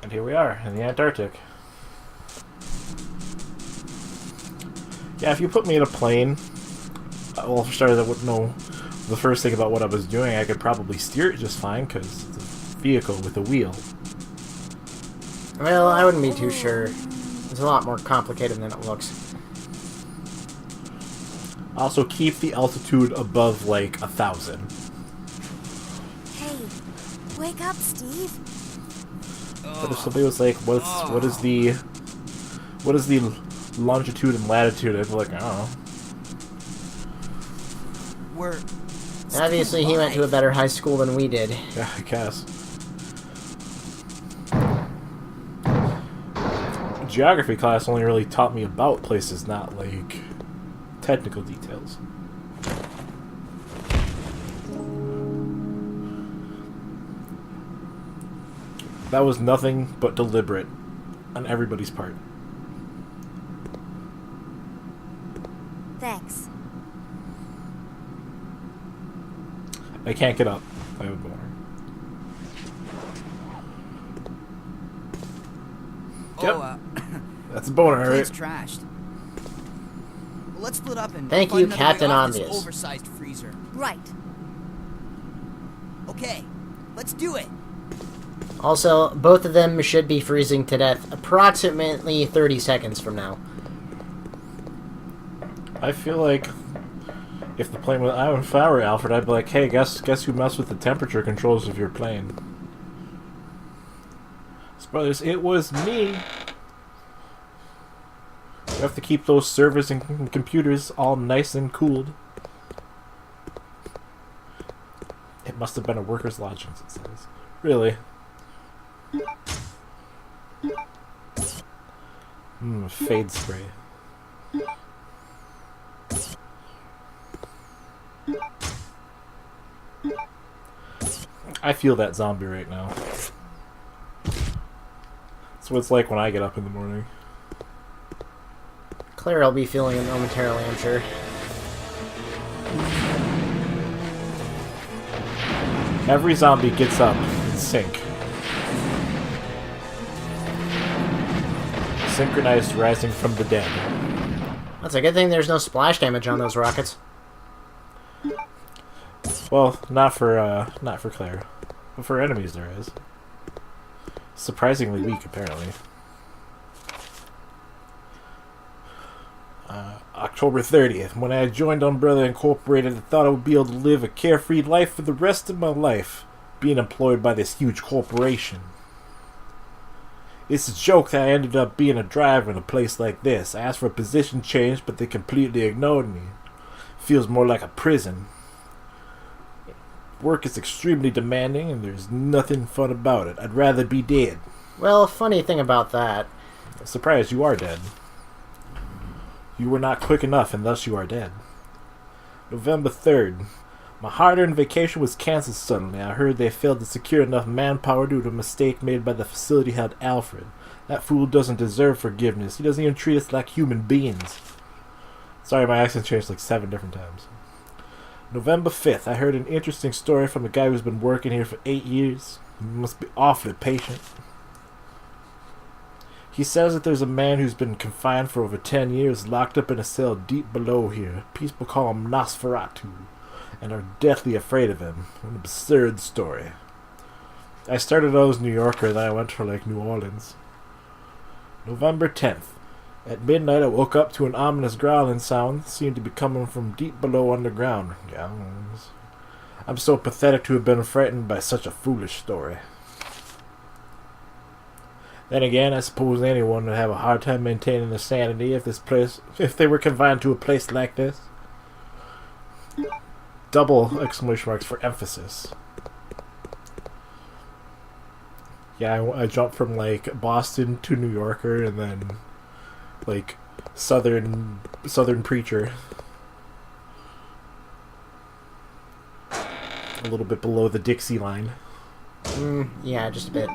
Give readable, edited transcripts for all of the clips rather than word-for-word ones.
And here we are, in the Antarctic. Yeah, if you put me in a plane, well, for starters, I wouldn't know the first thing about what I was doing. I could probably steer it just fine, because it's a vehicle with a wheel. Well, I wouldn't be too sure. It's a lot more complicated than it looks. Also, keep the altitude above, like, 1,000. Hey, wake up, Steve. But if somebody was like, what is the longitude and latitude? I'd be like, I don't know. We're Obviously, he went to a better high school than we did. Yeah, I guess. Geography class only really taught me about places, not, like, technical details. That was nothing but deliberate on everybody's part. Thanks. I can't get up. I have a boner. Yep. That's a boner, right? It's trashed. Well, let's split up and Thank find you, another way Captain off this Obvious. oversized freezer. Right. Okay, let's do it. Also, both of them should be freezing to death approximately 30 seconds from now. I feel like if the plane was, if I were Alfred, I'd be like, hey, guess who messed with the temperature controls of your plane? Brothers, it was me. You have to keep those servers and computers all nice and cooled. It must have been a worker's lodging, it says. Really? Fade spray. I feel that zombie right now. That's what it's like when I get up in the morning. Claire will be feeling it momentarily, I'm sure. Every zombie gets up in sync. Synchronized rising from the dead. That's a good thing there's no splash damage on those rockets. Well, not for Claire. But for enemies there is. Surprisingly weak, apparently. October 30th. When I joined Umbrella Incorporated, I thought I would be able to live a carefree life for the rest of my life, being employed by this huge corporation. It's a joke that I ended up being a driver in a place like this. I asked for a position change, but they completely ignored me. Feels more like a prison. Work is extremely demanding, and there's nothing fun about it. I'd rather be dead. Well, funny thing about that. Surprised you are dead. You were not quick enough, and thus you are dead. November 3rd. My hard-earned vacation was cancelled suddenly. I heard they failed to secure enough manpower due to a mistake made by the facility head Alfred. That fool doesn't deserve forgiveness. He doesn't even treat us like human beings. Sorry, my accent changed like 7 different times. November 5th. I heard an interesting story from a guy who's been working here for 8 years. He must be awfully patient. He says that there's a man who's been confined for over 10 years, locked up in a cell deep below here. People call him Nosferatu, and are deathly afraid of him. An absurd story. I started out as New Yorker, then I went for like New Orleans. November 10th. At midnight I woke up to an ominous growling sound, seemed to be coming from deep below underground. I'm so pathetic to have been frightened by such a foolish story. Then again, I suppose anyone would have a hard time maintaining their sanity if they were confined to a place like this. Double exclamation marks for emphasis. Yeah, I jumped from like Boston to New Yorker, and then like southern preacher. A little bit below the Dixie line. Yeah, just a bit.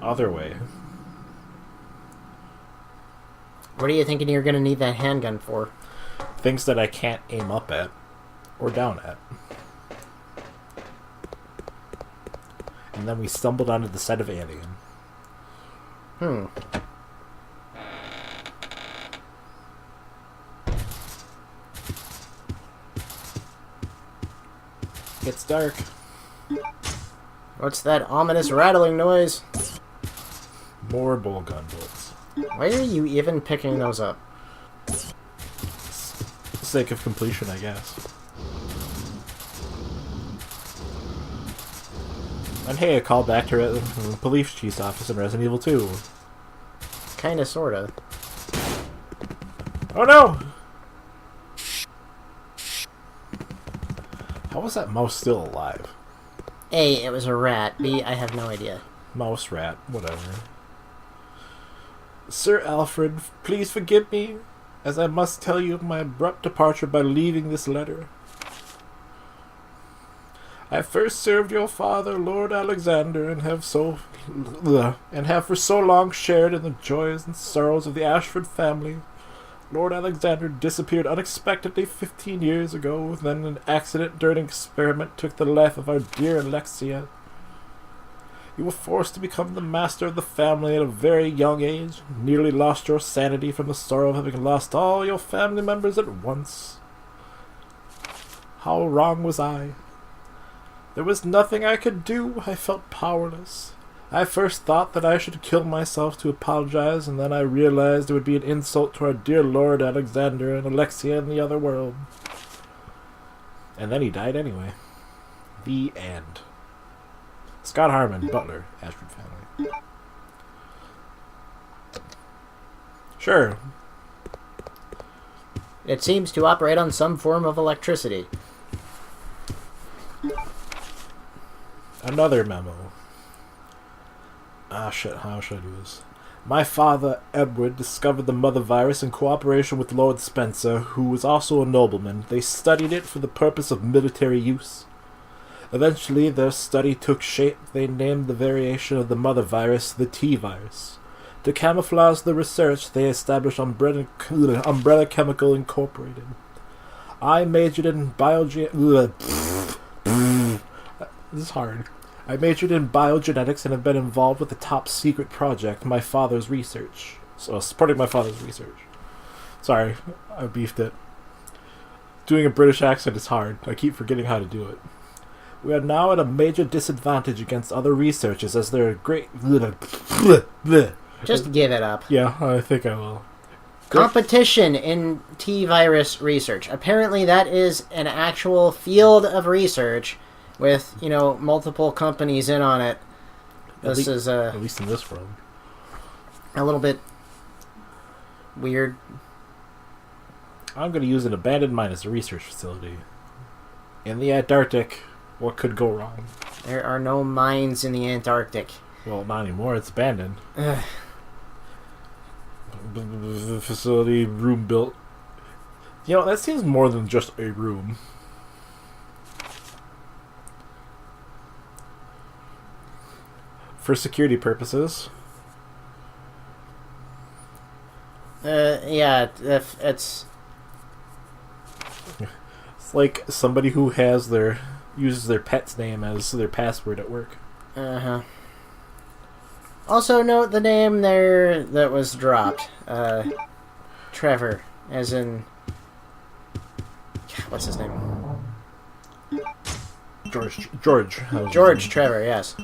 Other way. What are you thinking you're going to need that handgun for? Things that I can't aim up at or down at. And then we stumbled onto the set of Alien. It's dark. What's that ominous rattling noise? More bull gun bullets. Why are you even picking those up? Sake of completion, I guess. And hey, a call back to the police chief's office in Resident Evil 2. Kinda, sorta. Oh no! How was that mouse still alive? A, it was a rat. B, I have no idea. Mouse, rat, whatever. Sir Alfred, please forgive me, as I must tell you of my abrupt departure by leaving this letter. I first served your father, Lord Alexander, and have for so long shared in the joys and sorrows of the Ashford family. Lord Alexander disappeared unexpectedly 15 years ago. Then an accident during an experiment took the life of our dear Alexia. You were forced to become the master of the family at a very young age. Nearly lost your sanity from the sorrow of having lost all your family members at once. How wrong was I? There was nothing I could do. I felt powerless. I first thought that I should kill myself to apologize, and then I realized it would be an insult to our dear Lord Alexander and Alexia in the other world. And then he died anyway. The end. Scott Harmon, Butler, Ashford family. Sure. It seems to operate on some form of electricity. Another memo. Ah, shit, how should I do this? My father, Edward, discovered the mother virus in cooperation with Lord Spencer, who was also a nobleman. They studied it for the purpose of military use. Eventually, their study took shape. They named the variation of the mother virus the T-virus. To camouflage the research, they established Umbrella Chemical Incorporated. I majored in biology. This is hard. I majored in biogenetics and have been involved with the top secret project, my father's research. So, supporting my father's research. Sorry, I beefed it. Doing a British accent is hard. I keep forgetting how to do it. We are now at a major disadvantage against other researchers as there are great... Just give it up. Yeah, I think I will. Competition in T-virus research. Apparently that is an actual field of research with, multiple companies in on it. This is at least in this world. A little bit weird. I'm going to use an abandoned mine as a research facility. In the Antarctic, what could go wrong? There are no mines in the Antarctic. Well, not anymore. It's abandoned. Ugh. Facility, room built. That seems more than just a room. For security purposes. Yeah, if it's like somebody who uses their pet's name as their password at work. Uh-huh. Also note the name there that was dropped. Trevor, as in... What's his name? George Trevor, yes.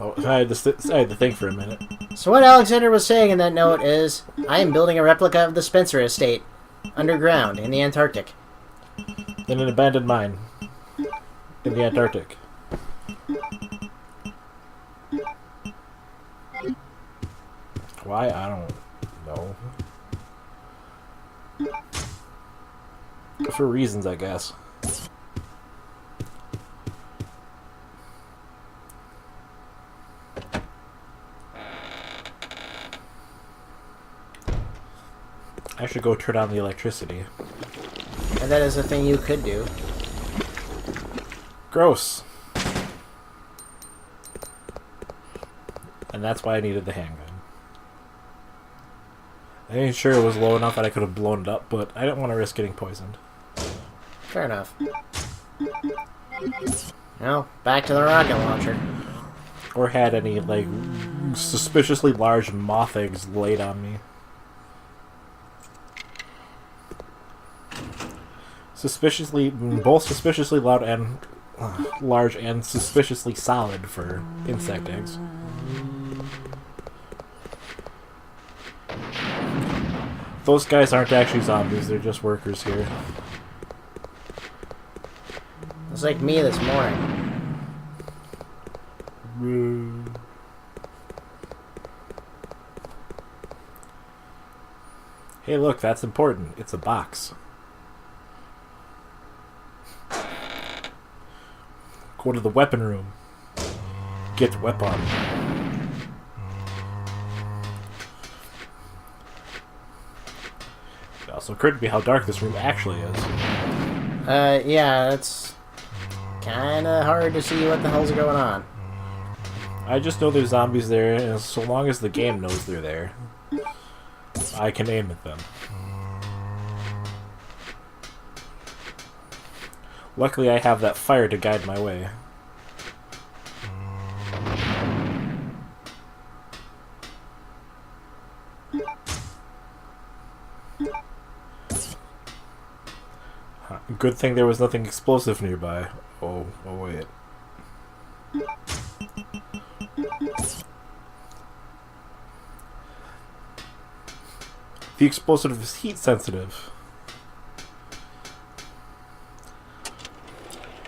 Oh, I had to think for a minute. So what Alexander was saying in that note is, I am building a replica of the Spencer estate, underground, in the Antarctic. In an abandoned mine. In the Antarctic. Why? I don't know. For reasons, I guess. I should go turn on the electricity. And that is a thing you could do. Gross. And that's why I needed the handgun. I ain't sure it was low enough that I could have blown it up, but I didn't want to risk getting poisoned. Fair enough. Well, back to the rocket launcher. Or had any, like, suspiciously large moth eggs laid on me. Both suspiciously loud and large and suspiciously solid for insect eggs. Those guys aren't actually zombies, they're just workers here. It's like me this morning. Hey look, that's important. It's a box. Go to the weapon room. Get weapon. It also occurred to me how dark this room actually is. Yeah, it's kinda hard to see what the hell's going on. I just know there's zombies there, and so long as the game knows they're there, I can aim at them. Luckily, I have that fire to guide my way. Good thing there was nothing explosive nearby. Oh wait. The explosive is heat sensitive.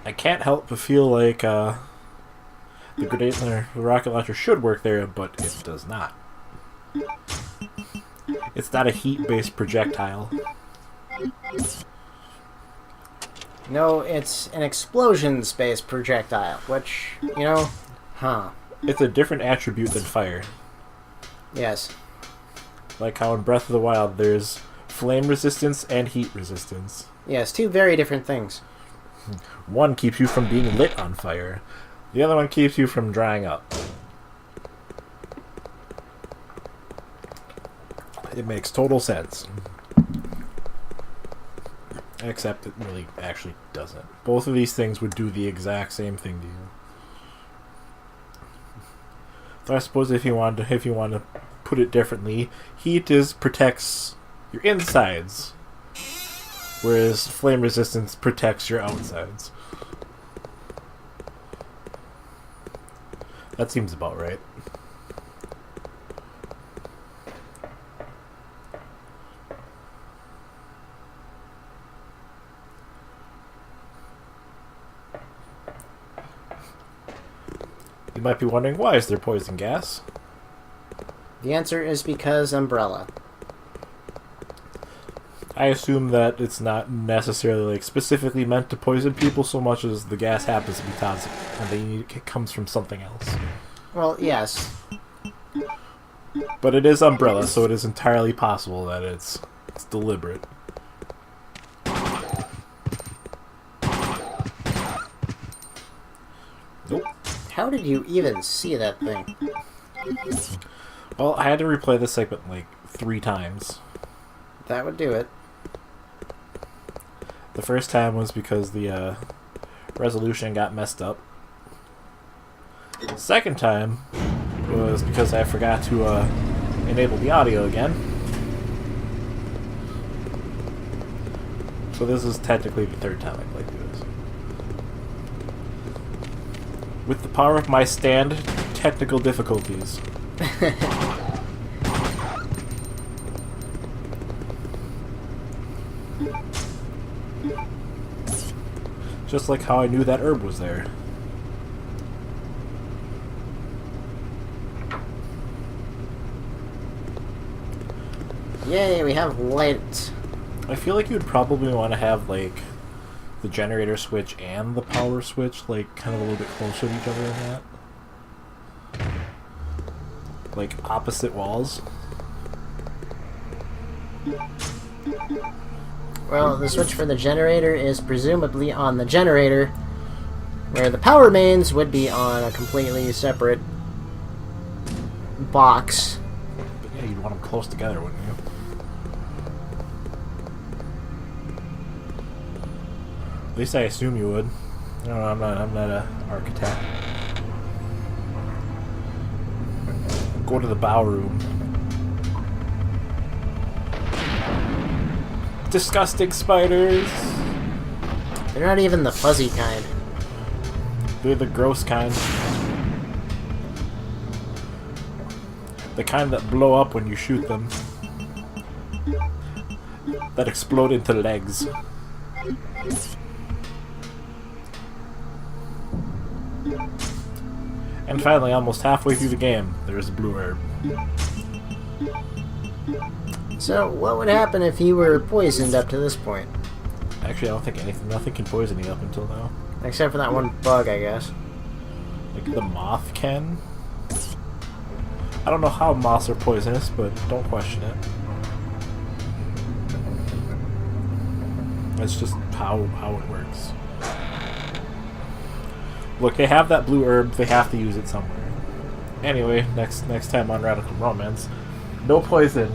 I can't help but feel like the grenade or the rocket launcher should work there, but it does not. It's not a heat-based projectile. No, it's an explosion-based projectile, which, you know, It's a different attribute than fire. Yes. Like how in Breath of the Wild there's flame resistance and heat resistance. Yes, two very different things. One keeps you from being lit on fire. The other one keeps you from drying up. It makes total sense. Except it really actually doesn't. Both of these things would do the exact same thing to you. So I suppose if you want to put it differently, heat protects your insides, whereas flame resistance protects your outsides. That seems about right. You might be wondering, why is there poison gas? The answer is because umbrella. I assume that it's not necessarily specifically meant to poison people so much as the gas happens to be toxic and it comes from something else. Well, yes. But it is umbrella, so it is entirely possible that it's deliberate. Nope. How did you even see that thing? Well, I had to replay this segment like 3 times. That would do it. The first time was because the resolution got messed up. The second time was because I forgot to enable the audio again. So this is technically the third time I played through this. With the power of my stand, technical difficulties. Just like how I knew that herb was there. Yay, we have light. I feel like you'd probably want to have, like, the generator switch and the power switch, like, kind of a little bit closer to each other than that. Like, opposite walls. Well, the switch for the generator is presumably on the generator, where the power mains would be on a completely separate box. But yeah, you'd want them close together, wouldn't you? At least I assume you would. No, I'm not an architect. Go to the bow room. Disgusting spiders. They're not even the fuzzy kind. They're the gross kind. The kind that blow up when you shoot them. That explode into legs. And finally, almost halfway through the game, there's a blue herb. So, what would happen if you were poisoned up to this point? Actually, I don't think nothing can poison you up until now. Except for that one bug, I guess. Like the moth can. I don't know how moths are poisonous, but don't question it. That's just how it works. Look, they have that blue herb. They have to use it somewhere. Anyway, next time on Radical Bromance, no poison.